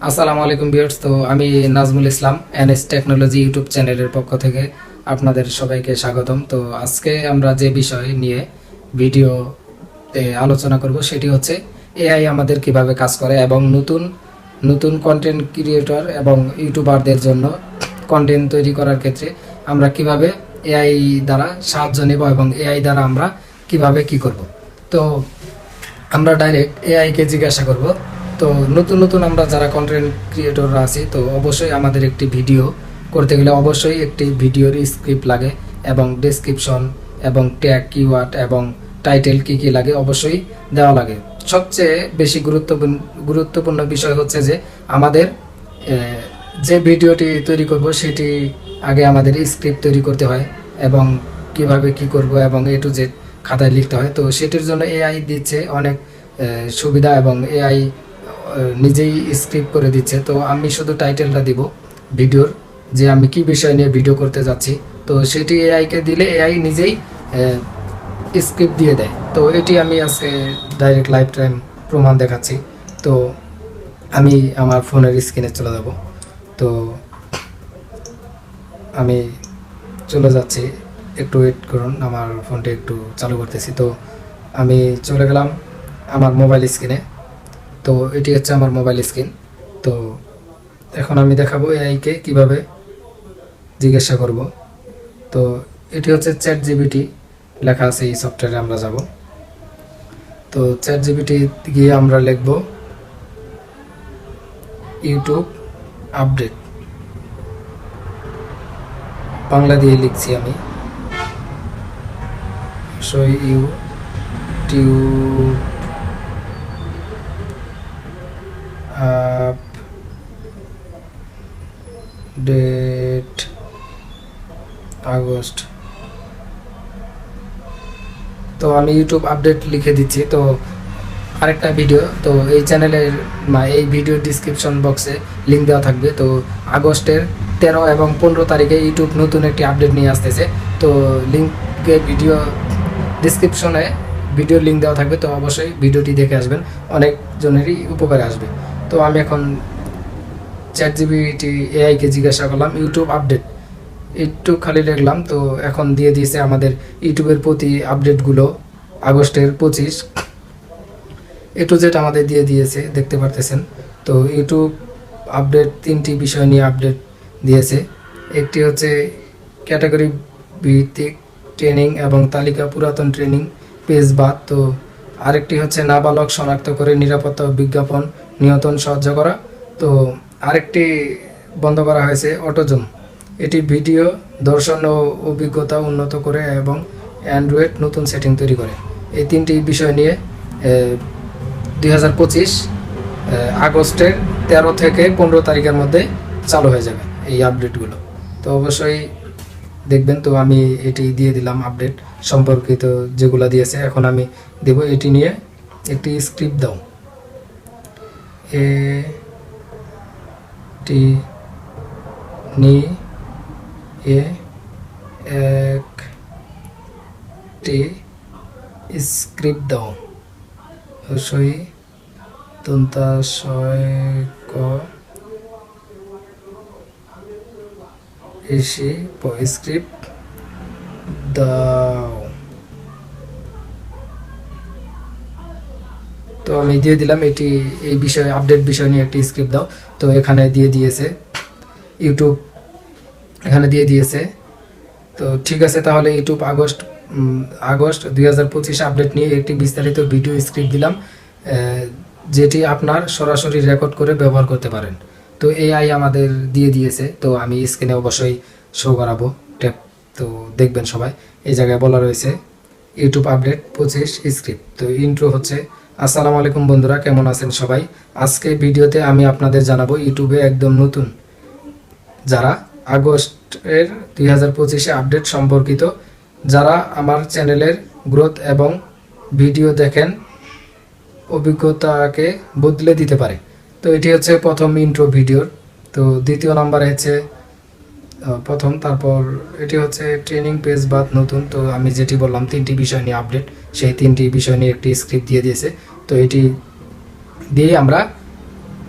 আসসালামু আলাইকুম ভিউয়ার্স। তো আমি Nazmul Islam NS technology YouTube চ্যানেলের পক্ষ থেকে আপনাদের সবাইকে স্বাগতম। তো আজকে আমরা যে বিষয় নিয়ে ভিডিওতে আলোচনা করব সেটি হচ্ছে এআই আমাদের কিভাবে কাজ করে এবং নতুন নতুন কন্টেন্ট ক্রিয়েটর এবং ইউটিউবারদের জন্য কন্টেন্ট তৈরি করার ক্ষেত্রে আমরা কিভাবে এআই দ্বারা সাহায্য নেব এবং এআই দ্বারা আমরা কিভাবে কি করব। তো আমরা ডাইরেক্ট এআইকে জিজ্ঞাসা করব। তো নতুন নতুন আমরা যারা কন্টেন্ট ক্রিয়েটররা আছি, তো অবশ্যই আমাদের একটি ভিডিও করতে গেলে অবশ্যই একটি ভিডিওর স্ক্রিপ্ট লাগে এবং ডেসক্রিপশন এবং ট্যাগ কিওয়ার্ড এবং টাইটেল কী কী লাগে অবশ্যই দেওয়া লাগে। সবচেয়ে বেশি গুরুত্বপূর্ণ বিষয় হচ্ছে যে আমাদের যে ভিডিওটি তৈরি করব সেটি আগে আমাদের স্ক্রিপ্ট তৈরি করতে হয় এবং কিভাবে কি করব এবং এ টু জেড খাতায় লিখতে হয়। তো সেটির জন্য এআই দিচ্ছে অনেক সুবিধা এবং এআই নিজেই স্ক্রিপ্ট করে দিচ্ছে। তো আমি শুধু টাইটেলটা দিব ভিডিওর, যে আমি কি বিষয় নিয়ে ভিডিও করতে যাচ্ছি, তো সেটি এআইকে দিলে এআই নিজেই স্ক্রিপ্ট দিয়ে দেয়। তো এটি আমি আজকে ডাইরেক্ট লাইভ টাইম প্রমাণ দেখাচ্ছি। তো আমি আমার ফোনের স্ক্রিনে চলে যাব। তো আমি চলে যাচ্ছি, একটু ওয়েট করুন, আমার ফোনটি একটু চালু করতেছি। তো আমি চলে গেলাম আমার মোবাইল স্ক্রিনে। তো এটি হচ্ছে আমার মোবাইল স্ক্রিন। তো এখন আমি দেখাবো এআইকে কিভাবে জিজ্ঞাসা করব। তো এটি হচ্ছে চ্যাট জিপিটি লেখা আছে, এই সফটওয়্যারে আমরা যাব। তো চ্যাট জিপিটি গিয়ে আমরা লিখব ইউটিউব আপডেট, বাংলা দিয়ে লিখছি আমি। So YouTube update August. তো আমি ইউটিউব আপডেট লিখে দিচ্ছি। তো আরেকটা ভিডিও, তো এই চ্যানেলের এই ভিডিও ডিসক্রিপশন বক্সে লিঙ্ক দেওয়া থাকবে। তো আগস্টের 13 এবং 15 তারিখে ইউটিউব নতুন একটি আপডেট নিয়ে আসতেছে। তো লিঙ্কে ভিডিও ডিসক্রিপশনে ভিডিওর লিঙ্ক দেওয়া থাকবে। তো অবশ্যই ভিডিওটি দেখে আসবেন, অনেকজনেরই উপকারে আসবে। তো আমি এখন চ্যাট জিপিটি এআইকে জিজ্ঞাসা করলাম ইউটিউব আপডেট, একটু খালি লিখলাম। তো এখন দিয়ে দিয়েছে আমাদের ইউটিউবের প্রতি আপডেটগুলো আগস্টের 25 এ টু জেড আমাদের দিয়ে দিয়েছে, দেখতে পারতেছেন। তো ইউটিউব আপডেট 3টি বিষয় নিয়ে আপডেট দিয়েছে। একটি হচ্ছে ক্যাটাগরি ভিত্তিক ট্রেনিং এবং তালিকা পুরাতন ট্রেনিং পেজ বাদ। তো আরেকটি হচ্ছে নাবালক শনাক্ত করে নিরাপত্তা ও বিজ্ঞাপন নিয়ন্ত্রণ সাহায্য করা। তো আরেকটি বন্ধ করা হয়েছে অটোজুম, এটি ভিডিও দর্শন ও অভিজ্ঞতা উন্নত করে এবং অ্যান্ড্রয়েড নতুন সেটিং তৈরি করে। এই 3টি বিষয় নিয়ে 2025 আগস্টের 13 থেকে 15 তারিখের মধ্যে চালু হয়ে যাবে এই আপডেটগুলো। তো অবশ্যই দেখবেন। তো আমি এটি দিয়ে দিলাম আপডেট সম্পর্কিত যেগুলো দিয়েছে। এখন আমি দেব এটি নিয়ে একটি স্ক্রিপ্ট দাও, এটি নিয়ে একটি স্ক্রিপ্ট দাও, অবশ্যই দন্তাশয়ক এসে স্ক্রিপ্ট দাও। তো আমি দিয়ে দিলাম এটি এই বিষয়ে আপডেট বিষয় নিয়ে একটি স্ক্রিপ্ট দাও। তো এখানে দিয়ে দিয়েছে ইউটিউব, এখানে দিয়ে দিয়েছে। তো ঠিক আছে, তাহলে ইউটিউব আগস্ট 2025 আপডেট নিয়ে একটি বিস্তারিত ভিডিও স্ক্রিপ্ট দিলাম, যেটি আপনার সরাসরি রেকর্ড করে ব্যবহার করতে পারেন। তো এআই আমাদের দিয়ে দিয়েছে। তো আমি স্ক্রিনে অবশ্যই শো করাবো ট্যাপ, তো দেখবেন সবাই। এই জায়গায় বলা রয়েছে ইউটিউব আপডেট 25 স্ক্রিপ্ট। তো ইন্ট্রো হচ্ছে আসসালামু আলাইকুম বন্ধুরা, কেমন আছেন সবাই। আজকে ভিডিওতে আমি আপনাদের জানাবো ইউটিউবে একদম নতুন যারা আগস্টের 2025 আপডেট সম্পর্কিত, যারা আমার চ্যানেলের গ্রোথ এবং ভিডিও দেখেন অভিজ্ঞতাকে বদলে দিতে পারে। তো এটি হচ্ছে প্রথম ইন্ট্রো ভিডিওর। তো দ্বিতীয় নাম্বারে হচ্ছে প্রথম, তারপর এটি হচ্ছে ট্রেনিং পেজ বাদ নতুন। তো আমি যেটি বললাম 3টি বিষয় নিয়ে আপডেট, সেই 3টি বিষয় নিয়ে একটি স্ক্রিপ্ট দিয়ে দিয়েছে। তো এটি দিয়ে আমরা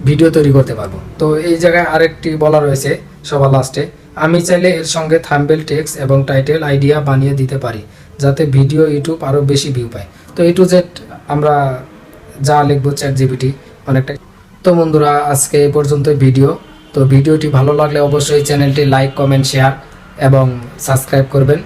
ভিডিও তৈরি করতে পারবো। তো এই জায়গায় আরেকটি বলা রয়েছে সবার লাস্টে, আমি চাইলে এর সঙ্গে থাম্বনেল, টেক্সট এবং টাইটেল আইডিয়া বানিয়ে দিতে পারি যাতে ভিডিও ইউটিউব আরও বেশি ভিউ পায়। তো A to Z আমরা যা লিখবো ChatGPT অনেকটা। তো বন্ধুরা, আজকে এই পর্যন্ত ভিডিও। তো ভিডিওটি ভালো লাগলে অবশ্যই চ্যানেলটি লাইক, কমেন্ট, শেয়ার এবং সাবস্ক্রাইব করবেন।